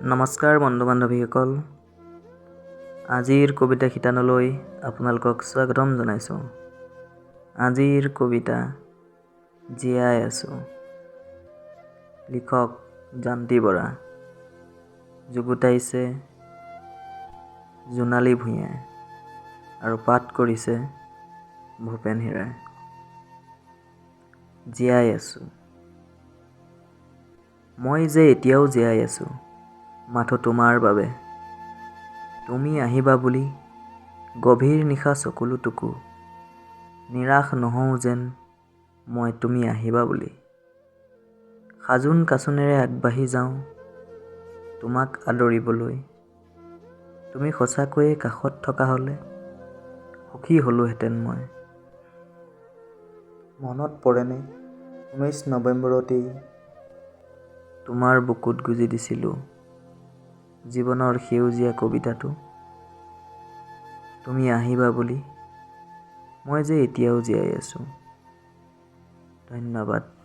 নমস্কাৰ বন্ধু বান্ধৱীসকল, আজিৰ কবিতা শিতানলৈ আপোনালোকক স্বাগতম জনাইছোঁ। আজিৰ কবিতা জীয়াই আছোঁ। লিখক জান্তি বৰা, যুগুতাইছে জোনালী ভূঞাই আৰু পাঠ কৰিছে ভূপেন হীৰাই। জীয়াই আছোঁ। মই যে এতিয়াও জীয়াই আছোঁ, মাথো তোমাৰ বাবে। তুমি আহিবা বুলি গভীৰ নিশা চকুলো টুকু, নিৰাশ নহওঁ যেন মই তুমি আহিবা বুলি। সাজোন কাচোনেৰে আগবাঢ়ি যাওঁ তোমাক আদৰিবলৈ। তুমি সঁচাকৈয়ে কাষত থকা হ'লে সুখী হ'লোহেঁতেন মই। মনত পৰেনে 19 নৱেম্বৰতেই তোমাৰ বুকুত গুজি দিছিলোঁ জীৱনৰ সেউজীয়া কবিতাটো। তুমি আহিবা বুলি মই যে এতিয়াও জীয়াই আছোঁ। ধন্যবাদ।